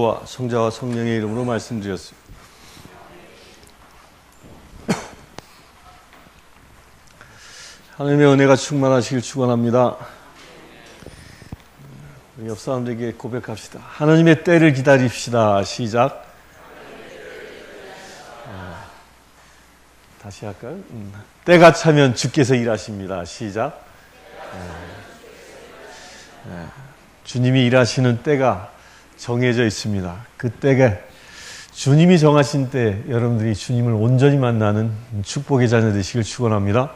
아버지와 성자와 성령의 이름으로 말씀드렸습니다. 하나님의 은혜가 충만하시길 축원합니다. 우리 옆 사람들에게 고백합시다. 하나님의 때를 기다립시다. 시작. 다시 할까요? 때가 차면 주께서 일하십니다. 시작. 주님이 일하시는 때가 정해져 있습니다. 그 때가 주님이 정하신 때 여러분들이 주님을 온전히 만나는 축복의 자녀 되시길 축원합니다.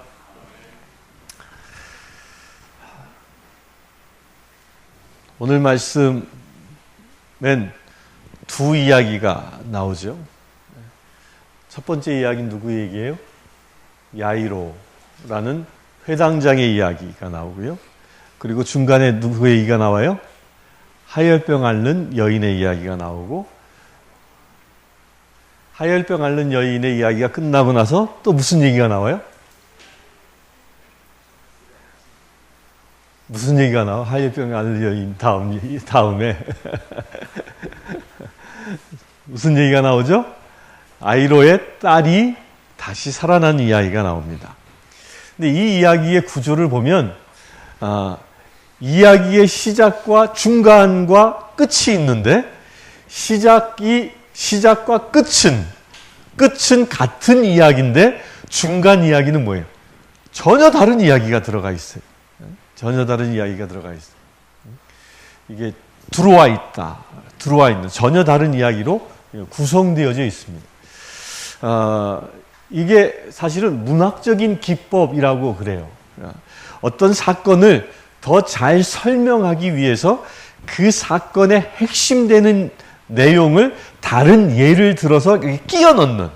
오늘 말씀엔 두 이야기가 나오죠. 첫 번째 이야기는 누구 얘기예요? 야이로라는 회당장의 이야기가 나오고요. 그리고 중간에 누구의 얘기가 나와요? 하열병 앓는 여인의 이야기가 나오고, 하열병 앓는 여인의 이야기가 끝나고 나서 또 무슨 얘기가 나와요? 무슨 얘기가 나와? 하열병 앓는 여인 다음에 무슨 얘기가 나오죠? 아이로의 딸이 다시 살아난 이야기가 나옵니다. 근데 이 이야기의 구조를 보면 이야기의 시작과 중간과 끝이 있는데 시작과 끝은 같은 이야기인데 중간 이야기는 뭐예요? 전혀 다른 이야기가 들어가 있어요. 전혀 다른 이야기가 들어가 있어요. 이게 들어와 있는 전혀 다른 이야기로 구성되어져 있습니다. 이게 사실은 문학적인 기법이라고 그래요. 어떤 사건을 더 잘 설명하기 위해서 그 사건의 핵심되는 내용을 다른 예를 들어서 끼워 넣는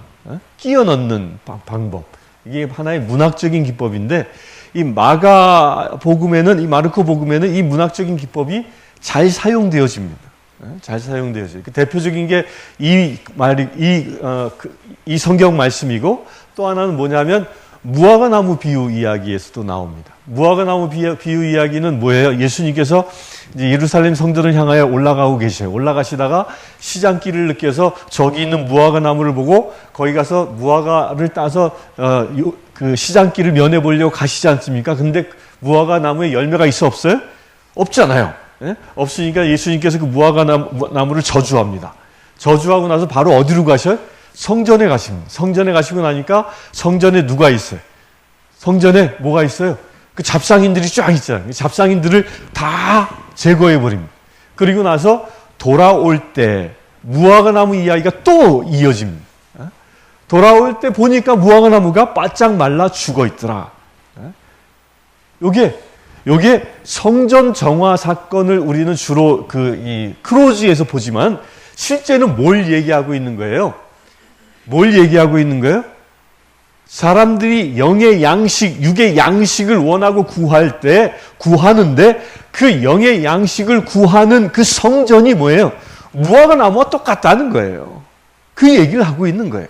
방법. 이게 하나의 문학적인 기법인데, 이 마르코 복음에는 이 문학적인 기법이 잘 사용되어집니다. 잘 사용되어져요. 대표적인 게 이 성경 말씀이고, 또 하나는 뭐냐면 무화과 나무 비유 이야기에서도 나옵니다. 무화과 나무 비유 이야기는 뭐예요? 예수님께서 이제 예루살렘 성전을 향하여 올라가고 계셔요. 올라가시다가 시장길을 느껴서 저기 있는 무화과 나무를 보고 거기 가서 무화과를 따서 그 시장길을 면해 보려고 가시지 않습니까? 근데 무화과 나무에 열매가 있어 없어요? 없잖아요. 예? 없으니까 예수님께서 그 무화과 나무를 저주합니다. 저주하고 나서 바로 어디로 가셔요? 성전에 가십니다. 성전에 가시고 나니까 성전에 누가 있어요? 성전에 뭐가 있어요? 그 잡상인들이 쫙 있잖아요. 잡상인들을 다 제거해버립니다. 그리고 나서 돌아올 때 무화과 나무 이야기가 또 이어집니다. 돌아올 때 보니까 무화과 나무가 바짝 말라 죽어 있더라. 요게 성전 정화 사건을 우리는 주로 이 크로즈에서 보지만 실제는 뭘 얘기하고 있는 거예요? 뭘 얘기하고 있는 거예요? 사람들이 영의 양식, 육의 양식을 원하고 구하는데 그 영의 양식을 구하는 그 성전이 뭐예요? 무화과 나무와 똑같다는 거예요. 그 얘기를 하고 있는 거예요.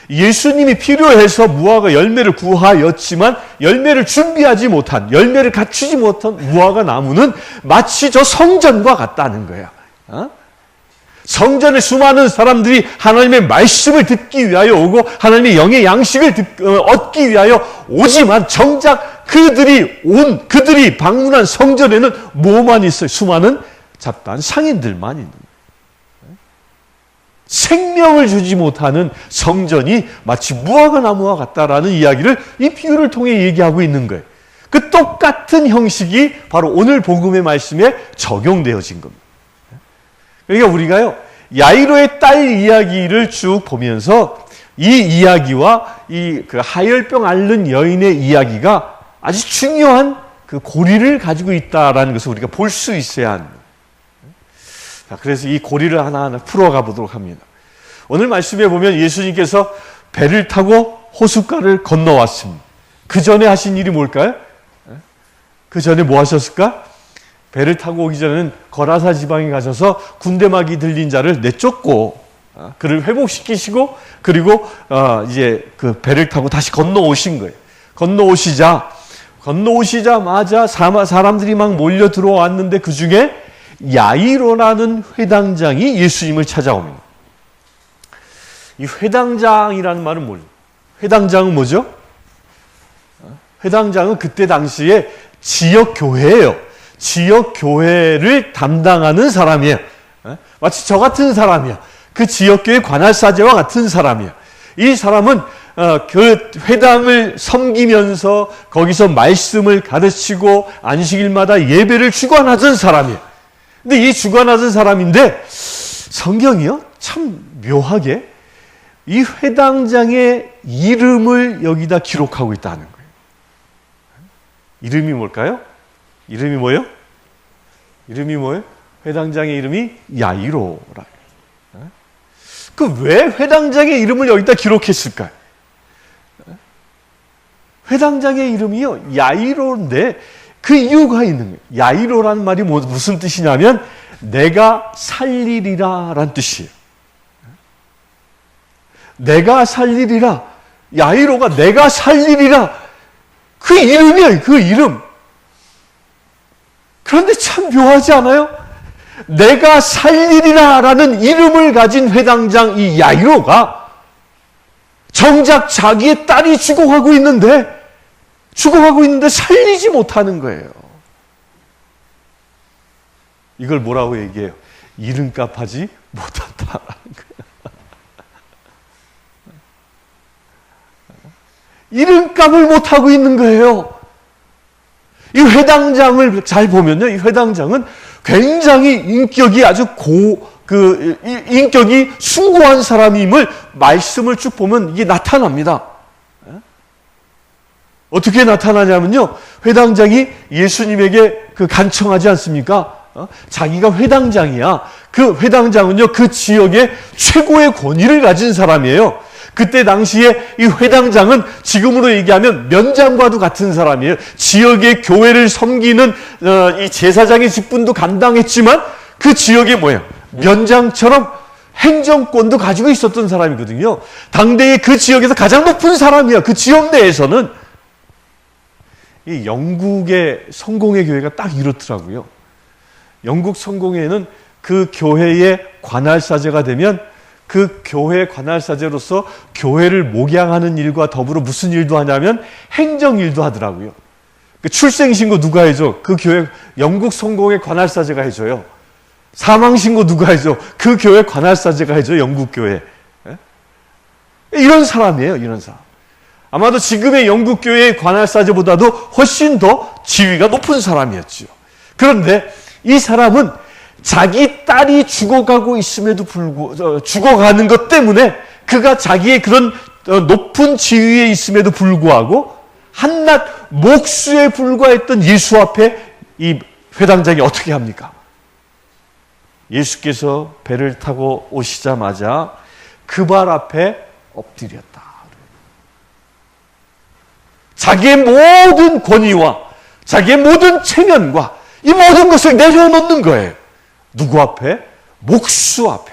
예수님이 필요해서 무화과 열매를 구하였지만 열매를 준비하지 못한, 열매를 갖추지 못한 무화과 나무는 마치 저 성전과 같다는 거예요. 성전에 수많은 사람들이 하나님의 말씀을 듣기 위하여 오고 하나님의 영의 양식을 얻기 위하여 오지만 정작 그들이 방문한 성전에는 뭐만 있어요? 수많은 잡다한 상인들만 있는 거예요. 생명을 주지 못하는 성전이 마치 무화과 나무와 같다라는 이야기를 이 비유를 통해 얘기하고 있는 거예요. 그 똑같은 형식이 바로 오늘 복음의 말씀에 적용되어진 겁니다. 그러니까 우리가요, 야이로의 딸 이야기를 쭉 보면서 이 이야기와 그 하열병 앓는 여인의 이야기가 아주 중요한 그 고리를 가지고 있다라는 것을 우리가 볼 수 있어야 합니다. 자, 그래서 이 고리를 하나하나 풀어가 보도록 합니다. 오늘 말씀에 보면 예수님께서 배를 타고 호숫가를 건너왔습니다. 그 전에 하신 일이 뭘까요? 그 전에 뭐 하셨을까? 배를 타고 오기 전에는 거라사 지방에 가셔서 군대막이 들린 자를 내쫓고 그를 회복시키시고, 그리고 이제 그 배를 타고 다시 건너오신 거예요. 건너오시자마자 사람들이 막 몰려 들어왔는데 그 중에 야이로라는 회당장이 예수님을 찾아옵니다. 이 회당장이라는 말은 뭐죠? 회당장은 뭐죠? 회당장은 그때 당시에 지역교회예요. 지역교회를 담당하는 사람이에요. 마치 저 같은 사람이야. 그 지역교회 관할사제와 같은 사람이야. 이 사람은 그 회당을 섬기면서 거기서 말씀을 가르치고 안식일마다 예배를 주관하던 사람이에요. 근데 이 주관하던 사람인데 성경이요? 참 묘하게 이 회당장의 이름을 여기다 기록하고 있다는 거예요. 이름이 뭘까요? 이름이 뭐예요? 이름이 뭐예요? 회당장의 이름이 야이로라. 그 왜 회당장의 이름을 여기다 기록했을까요? 회당장의 이름이요, 야이로인데 그 이유가 있는 거예요. 야이로라는 말이 무슨 뜻이냐면 내가 살리리라 라는 뜻이에요. 내가 살리리라. 야이로가 내가 살리리라. 그 이름이에요, 그 이름. 그런데 참 묘하지 않아요? 내가 살리리라 라는 이름을 가진 회당장 이 야이로가 정작 자기의 딸이 죽어가고 있는데 살리지 못하는 거예요. 이걸 뭐라고 얘기해요? 이름값 하지 못한다라는 거예요. 이름값을 못하고 있는 거예요. 이 회당장을 잘 보면요, 이 회당장은 굉장히 인격이 아주 인격이 숭고한 사람임을 말씀을 쭉 보면 이게 나타납니다. 어떻게 나타나냐면요, 회당장이 예수님에게 간청하지 않습니까? 자기가 회당장이야. 그 회당장은요, 그 지역의 최고의 권위를 가진 사람이에요. 그때 당시에 이 회당장은 지금으로 얘기하면 면장과도 같은 사람이에요. 지역의 교회를 섬기는 이 제사장의 직분도 감당했지만 그 지역에 뭐예요? 면장처럼 행정권도 가지고 있었던 사람이거든요. 당대의 그 지역에서 가장 높은 사람이야. 그 지역 내에서는. 이 영국의 성공회 교회가 딱 이렇더라고요. 영국 성공회는 그 교회의 관할사제가 되면 그 교회 관할사제로서 교회를 목양하는 일과 더불어 무슨 일도 하냐면 행정일도 하더라고요. 그 출생신고 누가 해줘? 그 교회 영국 성공회 관할사제가 해줘요. 사망신고 누가 해줘? 그 교회 관할사제가 해줘. 영국 교회. 이런 사람이에요. 이런 사람. 아마도 지금의 영국 교회의 관할사제보다도 훨씬 더 지위가 높은 사람이었죠. 그런데 이 사람은 자기 딸이 죽어가고 있음에도 불구하고 죽어가는 것 때문에 그가 자기의 그런 높은 지위에 있음에도 불구하고 한낱 목수에 불과했던 예수 앞에 이 회당장이 어떻게 합니까? 예수께서 배를 타고 오시자마자 그 발 앞에 엎드렸다. 자기의 모든 권위와 자기의 모든 체면과 이 모든 것을 내려놓는 거예요. 누구 앞에? 목수 앞에.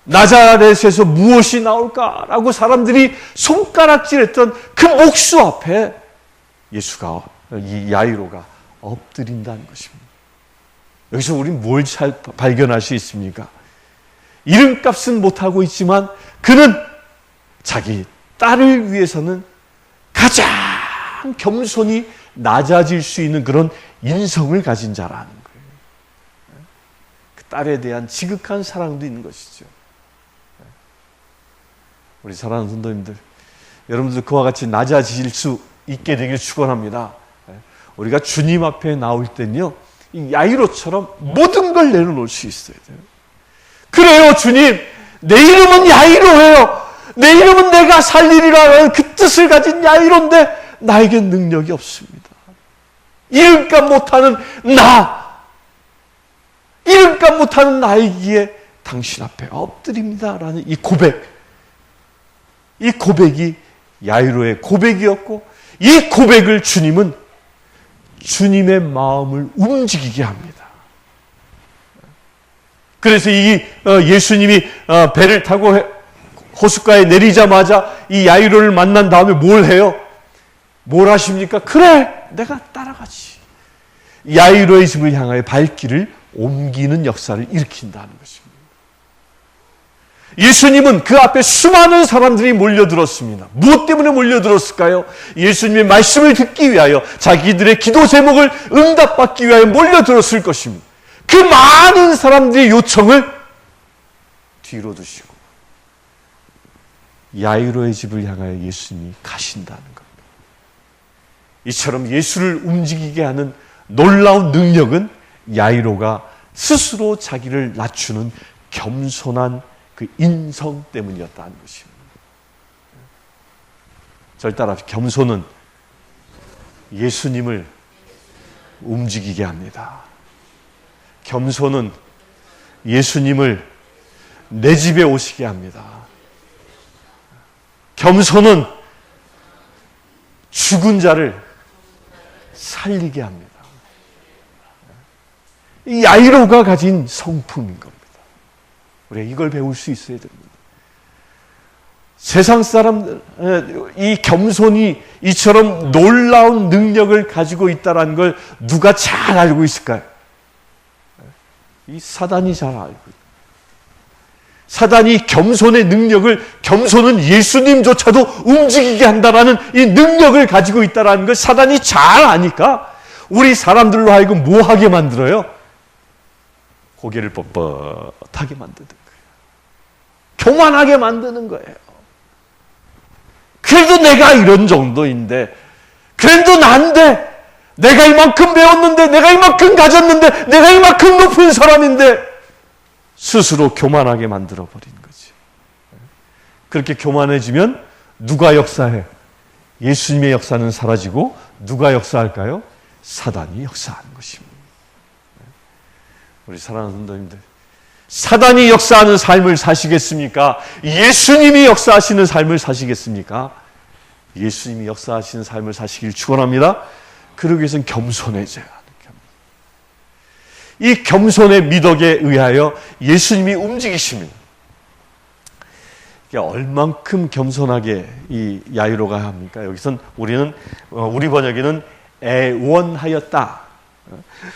나자렛에서 무엇이 나올까라고 사람들이 손가락질했던 그 목수 앞에 예수가, 이 야이로가 엎드린다는 것입니다. 여기서 우리는 뭘 잘 발견할 수 있습니까? 이름값은 못하고 있지만 그는 자기 딸을 위해서는 가장 겸손히 낮아질 수 있는 그런 인성을 가진 자라는 거예요. 그 딸에 대한 지극한 사랑도 있는 것이죠. 우리 사랑하는 성도님들, 여러분들 그와 같이 낮아질 수 있게 되길 축원합니다. 우리가 주님 앞에 나올 때는요, 이 야이로처럼 모든 걸 내려놓을 수 있어야 돼요. 그래요, 주님. 내 이름은 야이로예요. 내 이름은 내가 살리리라 그 뜻을 가진 야이로인데 나에겐 능력이 없습니다. 이름값 못하는 이름값 못하는 나이기에 당신 앞에 엎드립니다라는 이 고백이 야이로의 고백이었고, 이 고백을 주님은 주님의 마음을 움직이게 합니다. 그래서 이 예수님이 배를 타고 호숫가에 내리자마자 이 야이로를 만난 다음에 뭘 해요? 뭘 하십니까? 그래, 내가 따라가지. 야이로의 집을 향하여 발길을 옮기는 역사를 일으킨다는 것입니다. 예수님은 그 앞에 수많은 사람들이 몰려들었습니다. 무엇 때문에 몰려들었을까요? 예수님의 말씀을 듣기 위하여, 자기들의 기도 제목을 응답받기 위하여 몰려들었을 것입니다. 그 많은 사람들의 요청을 뒤로 두시고 야이로의 집을 향하여 예수님이 가신다는 겁니다. 이처럼 예수를 움직이게 하는 놀라운 능력은 야이로가 스스로 자기를 낮추는 겸손한 그 인성 때문이었다는 것입니다. 저를 따라서 겸손은 예수님을 움직이게 합니다. 겸손은 예수님을 내 집에 오시게 합니다. 겸손은 죽은 자를 살리게 합니다. 이 야이로가 가진 성품인 겁니다. 우리가 이걸 배울 수 있어야 됩니다. 세상 사람들, 이 겸손이 이처럼 놀라운 능력을 가지고 있다는 걸 누가 잘 알고 있을까요? 이 사단이 잘 알고 있어요. 사단이 겸손의 능력을, 겸손은 예수님조차도 움직이게 한다라는 이 능력을 가지고 있다는 걸 사단이 잘 아니까 우리 사람들로 하여금 뭐하게 만들어요? 고개를 뻣뻣하게 만드는 거예요. 교만하게 만드는 거예요. 그래도 내가 이런 정도인데, 그래도 난데, 내가 이만큼 배웠는데, 내가 이만큼 가졌는데, 내가 이만큼 높은 사람인데, 스스로 교만하게 만들어버린 거지. 그렇게 교만해지면 누가 역사해? 예수님의 역사는 사라지고 누가 역사할까요? 사단이 역사하는 것입니다. 우리 사랑하는 성도님들, 사단이 역사하는 삶을 사시겠습니까? 예수님이 역사하시는 삶을 사시겠습니까? 예수님이 역사하시는 삶을 사시길 축원합니다. 그러기 위해서는 겸손해져야 합니다. 이 겸손의 미덕에 의하여 예수님이 움직이십니다. 얼만큼 겸손하게 이 야이로가 합니까? 여기선 우리 번역에는 애원하였다.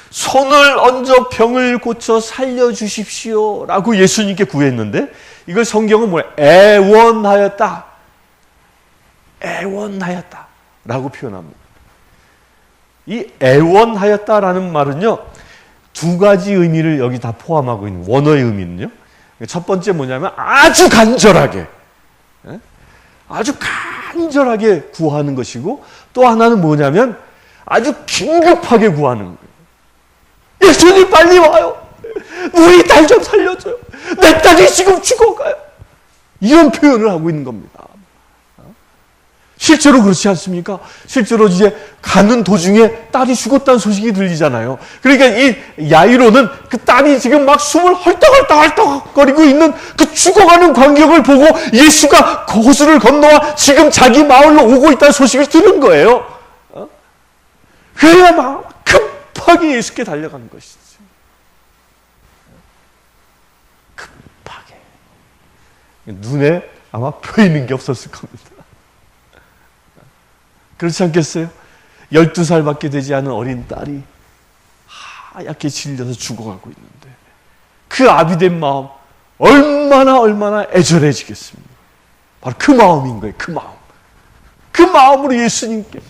손을 얹어 병을 고쳐 살려주십시오 라고 예수님께 구했는데, 이걸 성경은 뭐예요? 애원하였다. 애원하였다 라고 표현합니다. 이 애원하였다라는 말은요, 두 가지 의미를 여기 다 포함하고 있는 원어의 의미는요, 첫 번째 뭐냐면 아주 간절하게, 아주 간절하게 구하는 것이고, 또 하나는 뭐냐면 아주 긴급하게 구하는 거예요. 예수님 빨리 와요. 우리 딸 좀 살려줘요. 내 딸이 지금 죽어가요. 이런 표현을 하고 있는 겁니다. 실제로 그렇지 않습니까? 실제로 이제 가는 도중에 딸이 죽었다는 소식이 들리잖아요. 그러니까 이 야이로는 그 딸이 지금 막 숨을 헐떡거리고 있는 그 죽어가는 광경을 보고 예수가 그 호수를 건너와 지금 자기 마을로 오고 있다는 소식을 들은 거예요. 그래야 막 급하게 예수께 달려가는 것이죠. 급하게. 눈에 아마 보이는 게 없었을 겁니다. 그렇지 않겠어요? 12살밖에 되지 않은 어린 딸이 하얗게 질려서 죽어가고 있는데 그 아비된 마음 얼마나 애절해지겠습니까? 바로 그 마음인 거예요. 그 마음. 그 마음으로 예수님께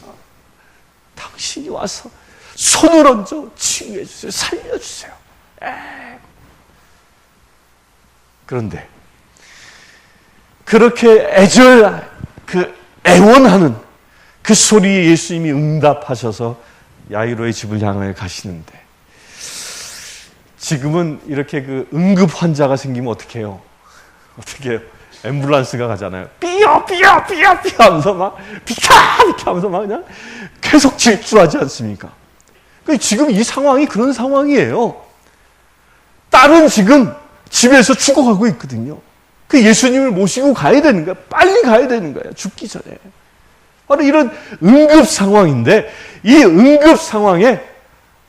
당신이 와서 손을 얹어 치유해 주세요. 살려주세요. 그런데 그렇게 애원하는 그 소리에 예수님이 응답하셔서 야이로의 집을 향하여 가시는데, 지금은 이렇게 그 응급 환자가 생기면 어떻게 해요? 어떻게 해요? 앰뷸런스가 가잖아요. 삐요 하면서 막 비켜 하면서 막 그냥 계속 질주하지 않습니까? 지금 이 상황이 그런 상황이에요. 딸은 지금 집에서 죽어가고 있거든요. 그 예수님을 모시고 가야 되는 거야. 빨리 가야 되는 거야. 죽기 전에. 바로 이런 응급 상황인데, 이 응급 상황에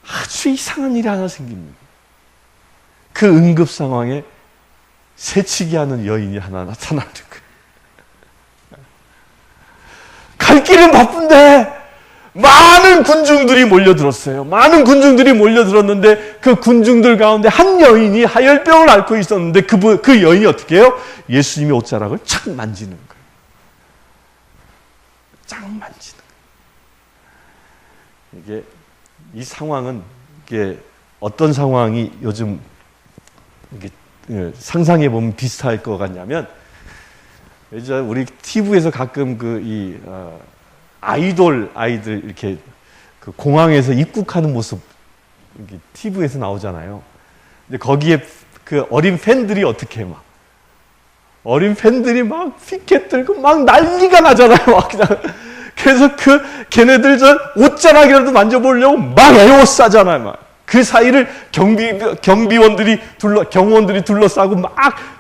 아주 이상한 일이 하나 생깁니다. 그 응급 상황에 새치기 하는 여인이 하나 나타나는 거예요. 갈 길은 바쁜데 많은 군중들이 몰려들었어요. 많은 군중들이 몰려들었는데 그 군중들 가운데 한 여인이 하열병을 앓고 있었는데 그 여인이 어떻게 해요? 예수님의 옷자락을 착 만지는 거예요. 쫙 만지는 거예요. 이 상황은 이게 어떤 상황이 요즘 이게 상상해 보면 비슷할 것 같냐면, 이제 우리 TV에서 가끔 아이돌 아이들 이렇게 그 공항에서 입국하는 모습 이렇게 TV에서 나오잖아요. 근데 거기에 그 어린 팬들이 어떻게 어린 팬들이 막 피켓 들고 막 난리가 나잖아요. 막 그냥. 그래서 걔네들 옷자락이라도 만져보려고 막 에워싸잖아요. 막. 그 사이를 경호원들이 둘러싸고 막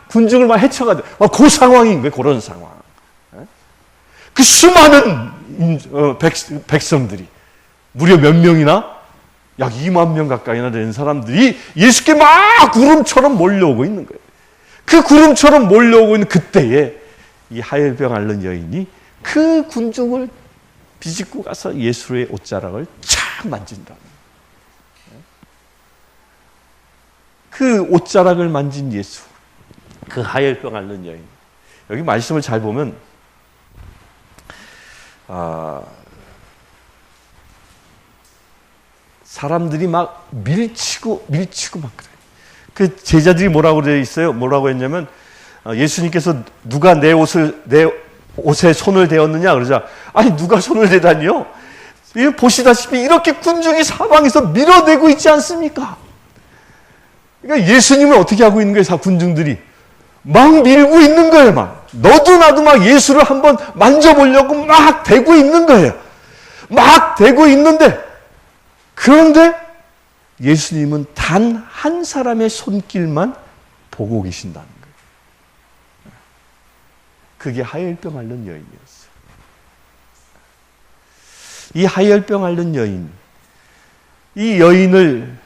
군중을 막 헤쳐가지고 그 상황인 거예요. 그런 상황. 그 수많은 백성들이 무려 몇 명이나? 약 2만 명 가까이나 되는 사람들이 예수께 막 구름처럼 몰려오고 있는 거예요. 그 구름처럼 몰려오고 있는 그때에 이 하혈병 앓는 여인이 그 군중을 비집고 가서 예수의 옷자락을 착 만진다. 그 옷자락을 만진 예수, 그 하혈병 앓는 여인. 여기 말씀을 잘 보면 사람들이 막 밀치고 막 그래요. 그 제자들이 뭐라고 되어 있어요? 뭐라고 했냐면 예수님께서 누가 내 옷에 손을 대었느냐 그러자, 아니 누가 손을 대다니요? 보시다시피 이렇게 군중이 사방에서 밀어대고 있지 않습니까? 그러니까 예수님을 어떻게 하고 있는 거예요? 군중들이 막 밀고 있는 거예요. 막 너도 나도 막 예수를 한번 만져보려고 막 대고 있는 거예요. 막 대고 있는데, 그런데 예수님은 단 한 사람의 손길만 보고 계신다는 거예요. 그게 하혈병 앓는 여인이었어요. 이 하혈병 앓는 여인, 이 여인을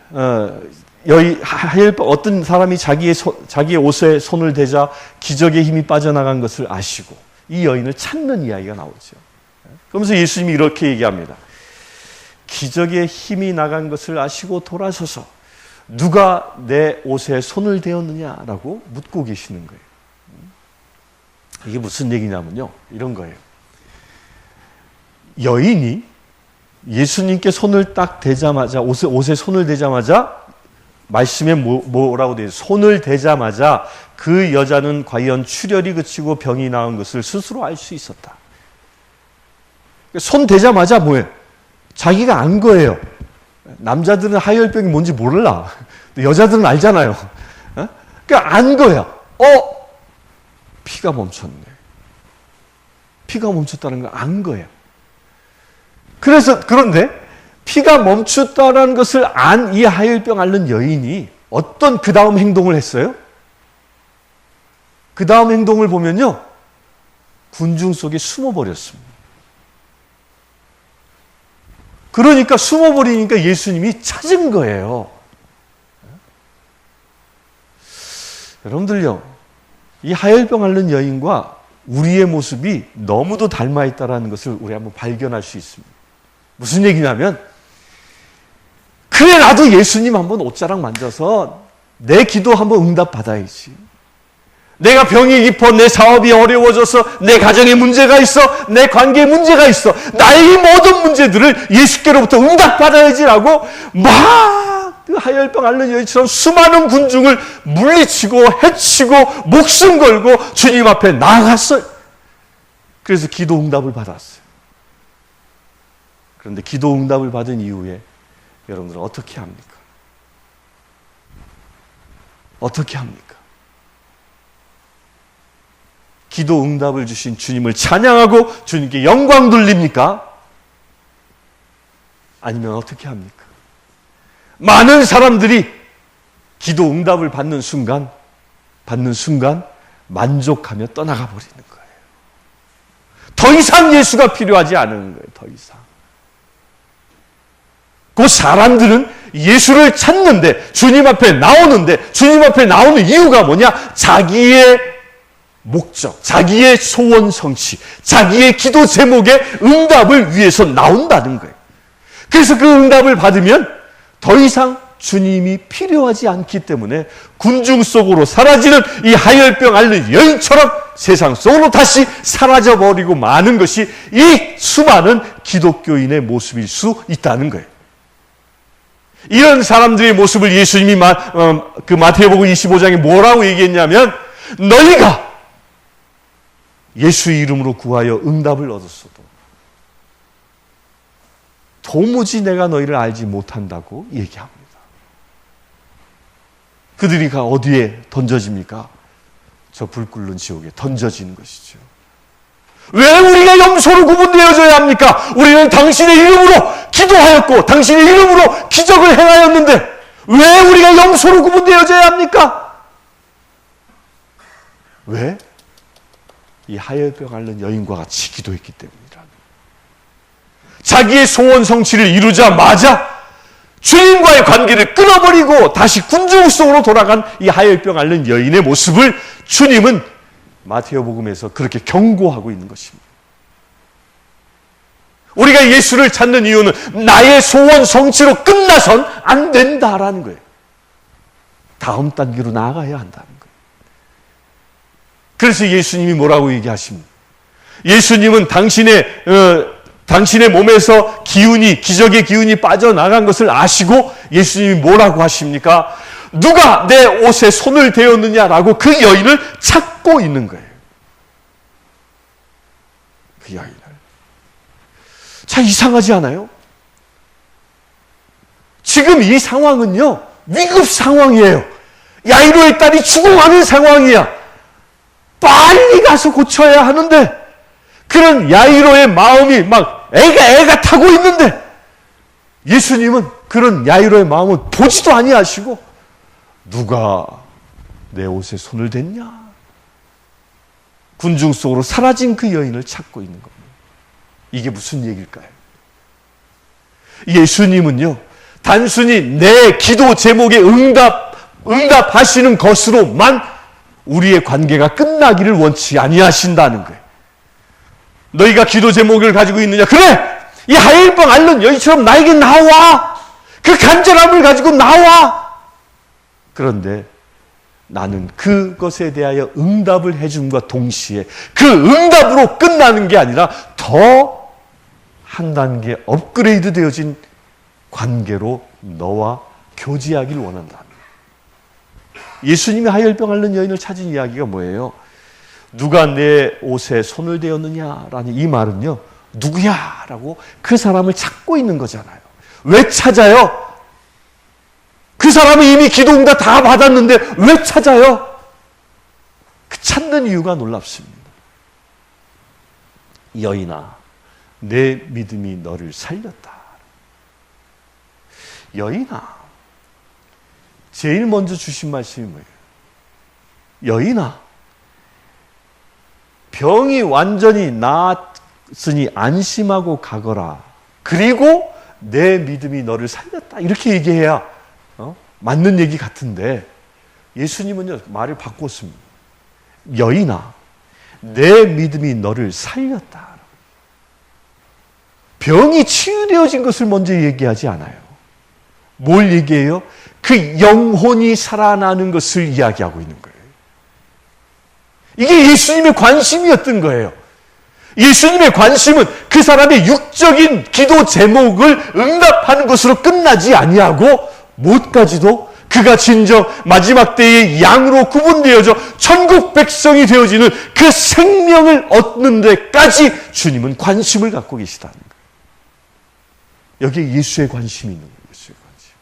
어떤 사람이 자기의 옷에 손을 대자 기적의 힘이 빠져나간 것을 아시고 이 여인을 찾는 이야기가 나오죠. 그러면서 예수님이 이렇게 얘기합니다. 기적의 힘이 나간 것을 아시고 돌아서서 누가 내 옷에 손을 대었느냐라고 묻고 계시는 거예요. 이게 무슨 얘기냐면요, 이런 거예요. 여인이 예수님께 손을 딱 대자마자, 옷에 손을 대자마자, 말씀에 뭐라고 되어 있어요? 손을 대자마자 그 여자는 과연 출혈이 그치고 병이 나은 것을 스스로 알 수 있었다. 손 대자마자 뭐예요? 자기가 안 거예요. 남자들은 하혈병이 뭔지 몰라. 여자들은 알잖아요. 그러니까 안 거야. 피가 멈췄네. 피가 멈췄다는 거 안 거예요. 그런데 피가 멈췄다는 것을 안 이 하혈병 앓는 여인이 어떤 그 다음 행동을 했어요? 그 다음 행동을 보면요, 군중 속에 숨어버렸습니다. 그러니까 숨어버리니까 예수님이 찾은 거예요. 여러분들요, 이 하혈병 앓는 여인과 우리의 모습이 너무도 닮아있다는 것을 우리 한번 발견할 수 있습니다. 무슨 얘기냐면, 그래 나도 예수님 한번 옷자락 만져서 내 기도 한번 응답받아야지. 내가 병이 깊어, 내 사업이 어려워져서, 내 가정에 문제가 있어, 내 관계에 문제가 있어, 나의 이 모든 문제들을 예수께로부터 응답받아야지라고 막 그 하혈병 앓는 여인처럼 수많은 군중을 물리치고 해치고 목숨 걸고 주님 앞에 나아갔어요. 그래서 기도 응답을 받았어요. 그런데 기도 응답을 받은 이후에 여러분들은 어떻게 합니까? 어떻게 합니까? 기도 응답을 주신 주님을 찬양하고 주님께 영광 돌립니까? 아니면 어떻게 합니까? 많은 사람들이 기도 응답을 받는 순간 만족하며 떠나가 버리는 거예요. 더 이상 예수가 필요하지 않은 거예요. 더 이상. 그 사람들은 예수를 찾는데, 주님 앞에 나오는데, 주님 앞에 나오는 이유가 뭐냐? 자기의 목적, 자기의 소원 성취, 자기의 기도 제목의 응답을 위해서 나온다는 거예요. 그래서 그 응답을 받으면 더 이상 주님이 필요하지 않기 때문에 군중 속으로 사라지는 이 하열병 앓는 여인처럼 세상 속으로 다시 사라져버리고 마는 것이 이 수많은 기독교인의 모습일 수 있다는 거예요. 이런 사람들의 모습을 예수님이 마태복음 25장에 뭐라고 얘기했냐면, 너희가 예수의 이름으로 구하여 응답을 얻었어도 도무지 내가 너희를 알지 못한다고 얘기합니다. 그들이 어디에 던져집니까? 저 불 끓는 지옥에 던져지는 것이죠. 왜 우리가 염소로 구분되어져야 합니까? 우리는 당신의 이름으로 기도하였고 당신의 이름으로 기적을 행하였는데 왜 우리가 염소로 구분되어져야 합니까? 왜? 이 하열병 앓는 여인과 같이 기도했기 때문이라. 자기의 소원 성취를 이루자마자 주님과의 관계를 끊어버리고 다시 군중 속으로 돌아간 이 하열병 앓는 여인의 모습을 주님은 마태복음에서 그렇게 경고하고 있는 것입니다. 우리가 예수를 찾는 이유는 나의 소원 성취로 끝나선 안 된다라는 거예요. 다음 단계로 나아가야 한다는 거예요. 그래서 예수님이 뭐라고 얘기하십니까? 예수님은 당신의 몸에서 기적의 기운이 빠져나간 것을 아시고 예수님이 뭐라고 하십니까? 누가 내 옷에 손을 대었느냐라고 그 여인을 찾고 있는 거예요. 그 여인을. 참 이상하지 않아요? 지금 이 상황은요, 위급 상황이에요. 야이로의 딸이 죽어가는 상황이야. 빨리 가서 고쳐야 하는데, 그런 야이로의 마음이 막 애가 타고 있는데, 예수님은 그런 야이로의 마음을 보지도 아니하시고, 누가 내 옷에 손을 댔냐? 군중 속으로 사라진 그 여인을 찾고 있는 겁니다. 이게 무슨 얘기일까요? 예수님은요, 단순히 내 기도 제목에 응답하시는 것으로만 우리의 관계가 끝나기를 원치 아니하신다는 거예요. 너희가 기도 제목을 가지고 있느냐? 그래! 이 하열병 앓는 여인처럼 나에게 나와! 그 간절함을 가지고 나와! 그런데 나는 그것에 대하여 응답을 해줌과 동시에 그 응답으로 끝나는 게 아니라 더 한 단계 업그레이드 되어진 관계로 너와 교제하길 원한다. 예수님이 하열병 앓는 여인을 찾은 이야기가 뭐예요? 누가 내 옷에 손을 대었느냐라는 이 말은요, 누구야? 라고 그 사람을 찾고 있는 거잖아요. 왜 찾아요? 그 사람은 이미 기도응답 다 받았는데 왜 찾아요? 그 찾는 이유가 놀랍습니다. 여인아, 내 믿음이 너를 살렸다. 여인아, 제일 먼저 주신 말씀이 뭐예요? 여인아, 병이 완전히 나았으니 안심하고 가거라. 그리고 내 믿음이 너를 살렸다. 이렇게 얘기해야 맞는 얘기 같은데 예수님은요, 말을 바꿨습니다. 여인아, 내 믿음이 너를 살렸다. 병이 치유되어진 것을 먼저 얘기하지 않아요. 뭘 얘기해요? 그 영혼이 살아나는 것을 이야기하고 있는 거예요. 이게 예수님의 관심이었던 거예요. 예수님의 관심은 그 사람의 육적인 기도 제목을 응답하는 것으로 끝나지 아니하고 무엇까지도 그가 진정 마지막 때의 양으로 구분되어져 천국 백성이 되어지는 그 생명을 얻는 데까지 주님은 관심을 갖고 계시다는 거예요. 여기에 예수의 관심이 있는 거예요. 예수의 관심.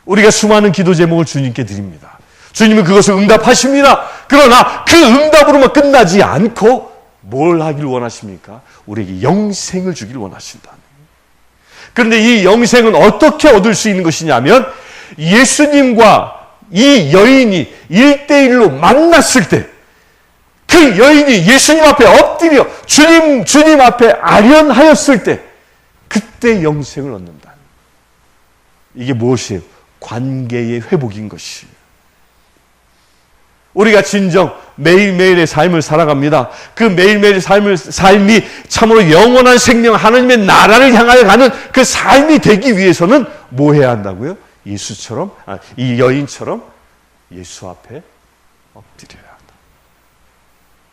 우리가 수많은 기도 제목을 주님께 드립니다. 주님은 그것을 응답하십니다. 그러나 그 응답으로만 끝나지 않고 뭘 하길 원하십니까? 우리에게 영생을 주길 원하신다. 그런데 이 영생은 어떻게 얻을 수 있는 것이냐면 예수님과 이 여인이 1대1로 만났을 때 그 여인이 예수님 앞에 엎드려 주님 앞에 아련하였을 때 그때 영생을 얻는다. 이게 무엇이에요? 관계의 회복인 것이에요. 우리가 진정 매일매일의 삶을 살아갑니다. 그 매일매일의 삶이 참으로 영원한 생명, 하나님의 나라를 향하여 가는 그 삶이 되기 위해서는 뭐 해야 한다고요? 예수처럼, 이 여인처럼 예수 앞에 엎드려야 한다.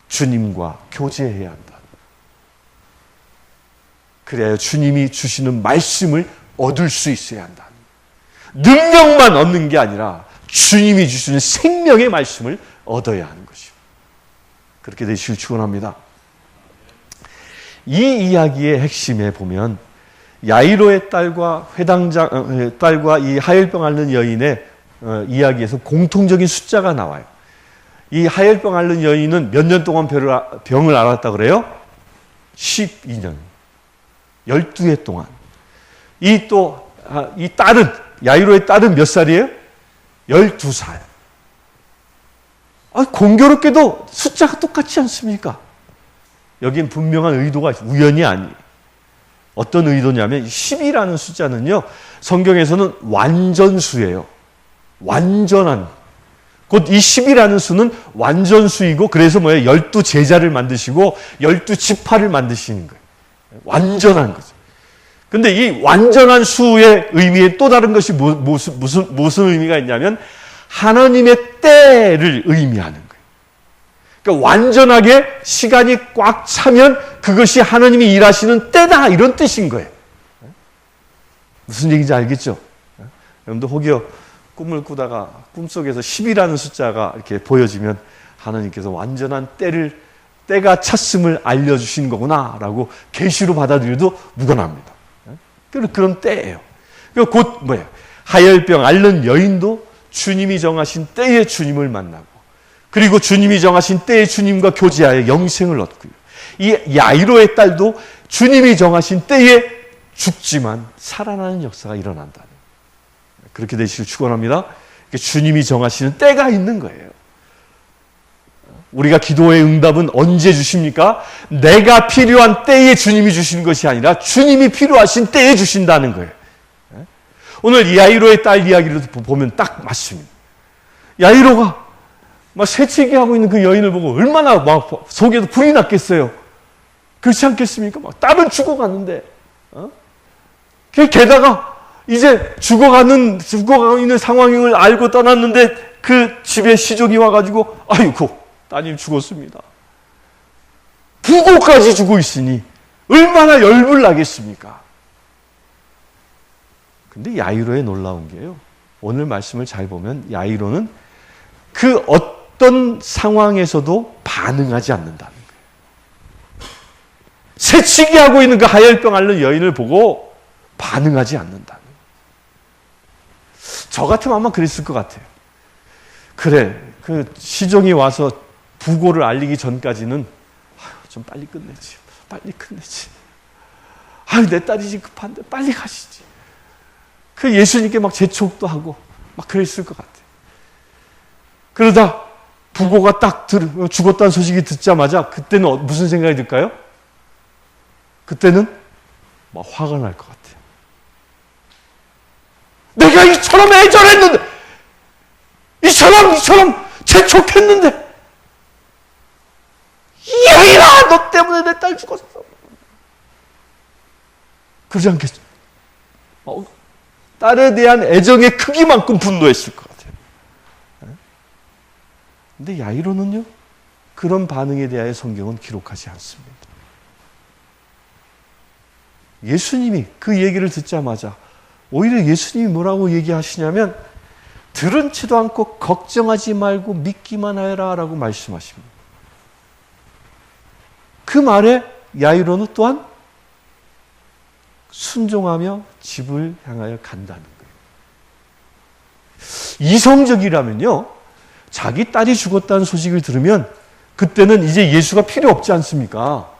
주님과 교제해야 한다. 그래야 주님이 주시는 말씀을 얻을 수 있어야 한다. 능력만 얻는 게 아니라 주님이 주시는 생명의 말씀을 얻어야 하는 것이요. 그렇게 되시길 축원합니다. 이 이야기의 핵심에 보면 야이로의 딸과 딸과 이 하혈병 앓는 여인의 이야기에서 공통적인 숫자가 나와요. 이 하혈병 앓는 여인은 몇 년 동안 병을 앓았다 그래요? 12년. 12해 동안. 이 딸은, 야이로의 딸은 몇 살이에요? 12살. 공교롭게도 숫자가 똑같지 않습니까? 여긴 분명한 의도가 있어요. 우연이 아니에요. 어떤 의도냐면 10이라는 숫자는요, 성경에서는 완전수예요. 완전한. 곧 이 10이라는 수는 완전수이고, 그래서 뭐예요? 12제자를 만드시고 12지파를 만드시는 거예요. 완전한 거죠. 근데 이 완전한 수의 의미에 또 다른 것이 무슨 의미가 있냐면 하나님의 때를 의미하는 거예요. 그러니까 완전하게 시간이 꽉 차면 그것이 하나님이 일하시는 때다, 이런 뜻인 거예요. 무슨 얘기인지 알겠죠? 여러분도 혹여 꿈을 꾸다가 꿈속에서 10이라는 숫자가 이렇게 보여지면 하나님께서 완전한 때가 찼음을 알려주신 거구나라고 계시로 받아들여도 무관합니다. 그런 때예요. 곧 뭐예요? 하혈병 앓는 여인도 주님이 정하신 때에 주님을 만나고, 그리고 주님이 정하신 때에 주님과 교제하여 영생을 얻고요. 이 야이로의 딸도 주님이 정하신 때에 죽지만 살아나는 역사가 일어난다는, 그렇게 되시길 축원합니다. 주님이 정하시는 때가 있는 거예요. 우리가 기도의 응답은 언제 주십니까? 내가 필요한 때에 주님이 주시는 것이 아니라 주님이 필요하신 때에 주신다는 거예요. 오늘 이 야이로의 딸 이야기를 보면 딱 맞습니다. 야이로가 막 새치기 하고 있는 그 여인을 보고 얼마나 막 속에도 불이 났겠어요. 그렇지 않겠습니까? 막 딸은 죽어갔는데, 게다가 이제 죽어가고 있는 상황을 알고 떠났는데 그 집에 시종이 와가지고, 아이고, 따님 죽었습니다. 부고까지 죽어 있으니 얼마나 열불 나겠습니까? 근데 야이로의 놀라운 게요, 오늘 말씀을 잘 보면 야이로는 그 어떤 상황에서도 반응하지 않는다는 거예요. 새치기 하고 있는 그 하혈병 앓는 여인을 보고 반응하지 않는다는 거예요. 저 같으면 아마 그랬을 것 같아요. 그래, 그 시종이 와서 부고를 알리기 전까지는 좀 빨리 끝내지. 내 딸이 지금 급한데 빨리 가시지. 그 예수님께 막 재촉도 하고 막 그랬을 것 같아요. 그러다 부고가 딱 죽었다는 소식이 듣자마자 그때는 무슨 생각이 들까요? 그때는 막 화가 날 것 같아요. 내가 이처럼 애절했는데, 이처럼 재촉했는데, 여인아, 너 때문에 내 딸 죽었어. 그러지 않겠죠? 딸에 대한 애정의 크기만큼 분노했을 것 같아요. 근데 야이로는요, 그런 반응에 대하여 성경은 기록하지 않습니다. 예수님이 그 얘기를 듣자마자 오히려 예수님이 뭐라고 얘기하시냐면, 들은 채도 않고 걱정하지 말고 믿기만 하여라 라고 말씀하십니다. 그 말에 야이로는 또한 순종하며 집을 향하여 간다는 거예요. 이성적이라면요, 자기 딸이 죽었다는 소식을 들으면 그때는 이제 예수가 필요 없지 않습니까?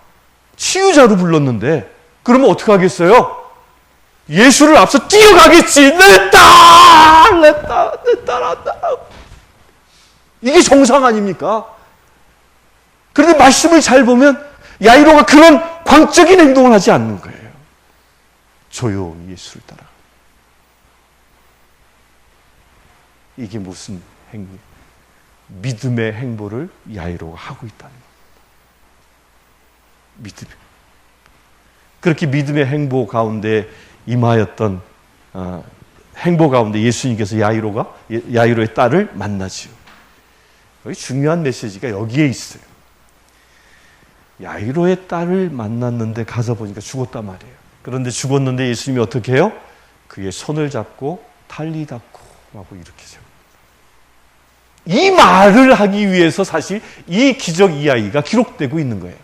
치유자로 불렀는데 그러면 어떻게 하겠어요? 예수를 앞서 뛰어가겠지. 내 딸 안다. 이게 정상 아닙니까? 그런데 말씀을 잘 보면 야이로가 그런 광적인 행동을 하지 않는 거예요. 조용히 예수를 따라. 이게 무슨 행위? 믿음의 행보를 야이로가 하고 있다는 겁니다. 믿음. 그렇게 믿음의 행보 가운데 임하였던 행보 가운데 예수님께서 야이로의 딸을 만나지요. 여기 중요한 메시지가 여기에 있어요. 야이로의 딸을 만났는데 가서 보니까 죽었단 말이에요. 그런데 죽었는데 예수님이 어떻게 해요? 그의 손을 잡고 탈리다쿠 하고 이렇게 세웁니다. 이 말을 하기 위해서 사실 이 기적 이야기가 기록되고 있는 거예요.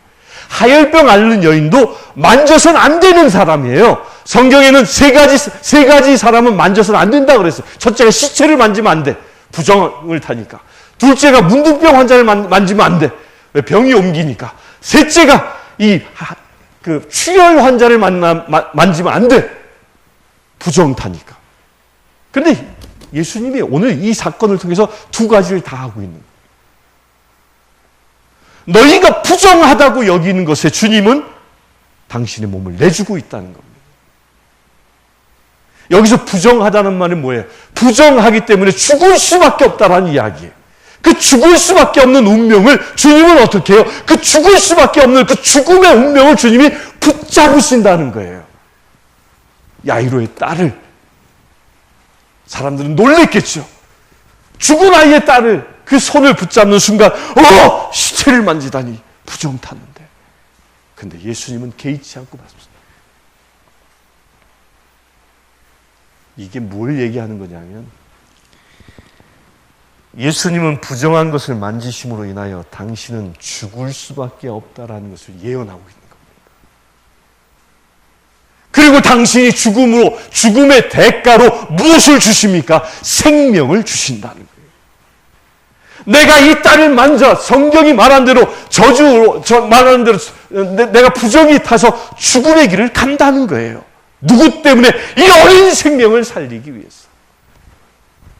하혈병 앓는 여인도 만져서는 안 되는 사람이에요. 성경에는 세 가지 사람은 만져서는 안 된다고 그랬어요. 첫째가 시체를 만지면 안 돼. 부정을 타니까. 둘째가 문둥병 환자를 만지면 안 돼. 왜? 병이 옮기니까. 셋째가 출혈 환자를 만지면 안 돼. 부정 타니까. 그런데 예수님이 오늘 이 사건을 통해서 두 가지를 다 하고 있는 거예요. 너희가 부정하다고 여기는 것에 주님은 당신의 몸을 내주고 있다는 겁니다. 여기서 부정하다는 말은 뭐예요? 부정하기 때문에 죽을 수밖에 없다라는 이야기예요. 그 죽을 수밖에 없는 운명을 주님은 어떻게 해요? 그 죽을 수밖에 없는 그 죽음의 운명을 주님이 붙잡으신다는 거예요. 야이로의 딸을. 사람들은 놀랬겠죠. 죽은 아이의 딸을 그 손을 붙잡는 순간 시체를 만지다니 부정 타는데. 근데 예수님은 개의치 않고 봤습니다. 이게 뭘 얘기하는 거냐면 예수님은 부정한 것을 만지심으로 인하여 당신은 죽을 수밖에 없다라는 것을 예언하고 있는 겁니다. 그리고 당신이 죽음의 대가로 무엇을 주십니까? 생명을 주신다는 거예요. 내가 이 딸을 만져 성경이 말한 대로 말하는 대로 내가 부정이 타서 죽음의 길을 간다는 거예요. 누구 때문에? 이 어린 생명을 살리기 위해서.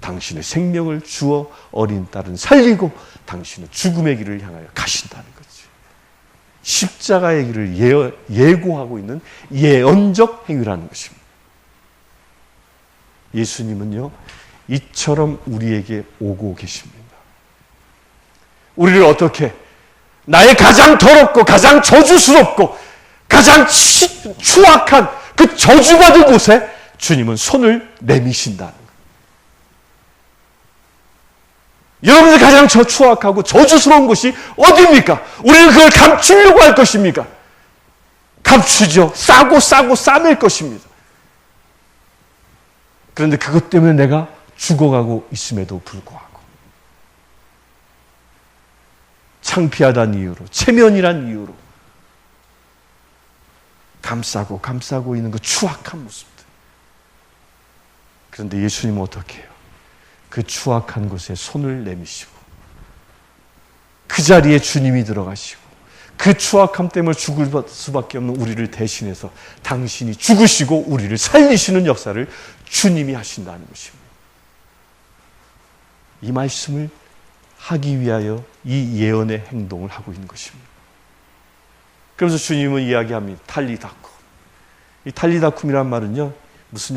당신의 생명을 주어 어린 딸은 살리고 당신은 죽음의 길을 향하여 가신다는 거지. 십자가의 길을 예고하고 있는 예언적 행위라는 것입니다. 예수님은요, 이처럼 우리에게 오고 계십니다. 우리를 어떻게? 나의 가장 더럽고 가장 저주스럽고 가장 추악한 그 저주받은 곳에 주님은 손을 내미신다는 거예요. 여러분들 가장 추악하고 저주스러운 곳이 어디입니까? 우리는 그걸 감추려고 할 것입니까? 감추죠. 싸고 싸맬 것입니다. 그런데 그것 때문에 내가 죽어가고 있음에도 불구하고 창피하다는 이유로, 체면이란 이유로 감싸고 있는 그 추악한 모습들. 그런데 예수님은 어떻게 해요? 그 추악한 곳에 손을 내미시고 그 자리에 주님이 들어가시고 그 추악함 때문에 죽을 수밖에 없는 우리를 대신해서 당신이 죽으시고 우리를 살리시는 역사를 주님이 하신다는 것입니다. 이 말씀을 하기 위하여 이 예언의 행동을 하고 있는 것입니다. 그래서 주님은 이야기합니다. 탈리다쿰. 이 탈리다쿰이란 말은요, 무슨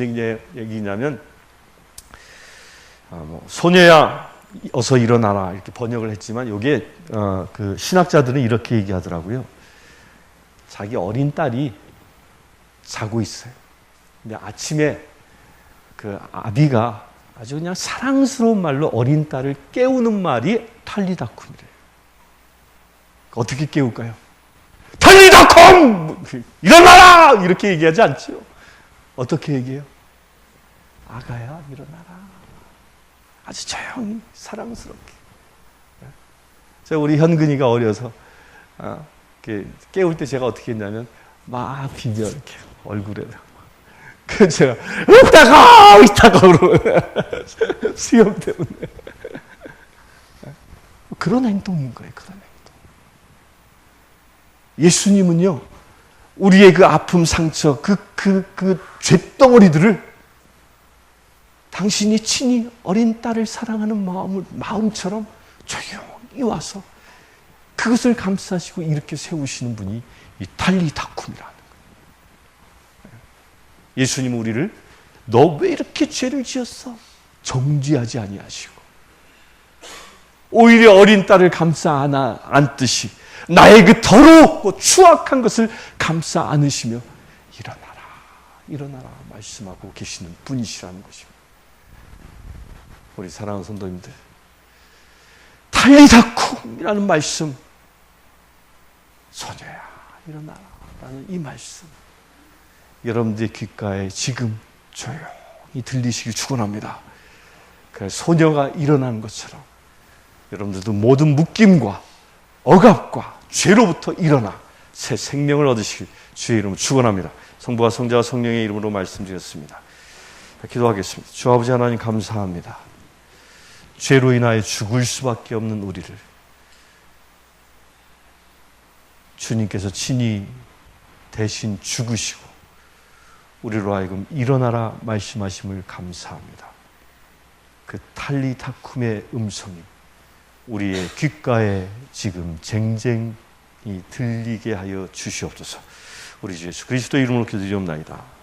얘기냐면 소녀야 어서 일어나라 이렇게 번역을 했지만 이게 그 신학자들은 이렇게 얘기하더라고요. 자기 어린 딸이 자고 있어요. 근데 아침에 그 아비가 아주 그냥 사랑스러운 말로 어린 딸을 깨우는 말이 탈리다쿰이래요. 어떻게 깨울까요? 탈리다쿰! 일어나라! 이렇게 얘기하지 않죠. 어떻게 얘기해요? 아가야 일어나라. 아주 조용히 사랑스럽게. 제가 우리 현근이가 어려서 깨울 때 제가 어떻게 했냐면 막 비벼 이렇게 얼굴에다. 그래서 제가 이따가 그러고 수염 때문에. 그런 행동인 거예요. 그런 행동. 예수님은요, 우리의 그 아픔, 상처, 그 쇳덩어리들을 당신이 친히 어린 딸을 사랑하는 마음처럼 조용히 와서 그것을 감싸시고 이렇게 세우시는 분이 이 탈리다쿰이라는 거예요. 예수님은 우리를 너 왜 이렇게 죄를 지었어? 정죄하지 아니하시고 오히려 어린 딸을 감싸 안듯이 나의 그 더럽고 추악한 것을 감싸 안으시며 일어나라, 일어나라 말씀하고 계시는 분이시라는 것입니다. 우리 사랑하는 성도님들, 탈리다쿰이라는 말씀, 소녀야 일어나라 라는 이 말씀, 여러분들의 귓가에 지금 조용히 들리시길 축원합니다. 소녀가 일어나는 것처럼 여러분들도 모든 묶임과 억압과 죄로부터 일어나 새 생명을 얻으시길 주의 이름으로 축원합니다. 성부와 성자와 성령의 이름으로 말씀드렸습니다. 기도하겠습니다. 주 아버지 하나님 감사합니다. 죄로 인하여 죽을 수밖에 없는 우리를 주님께서 친히 대신 죽으시고 우리로 하여금 일어나라 말씀하심을 감사합니다. 그 탈리다쿰의 음성이 우리의 귓가에 지금 쟁쟁이 들리게 하여 주시옵소서. 우리 주 예수 그리스도의 이름으로 기도드리옵나이다.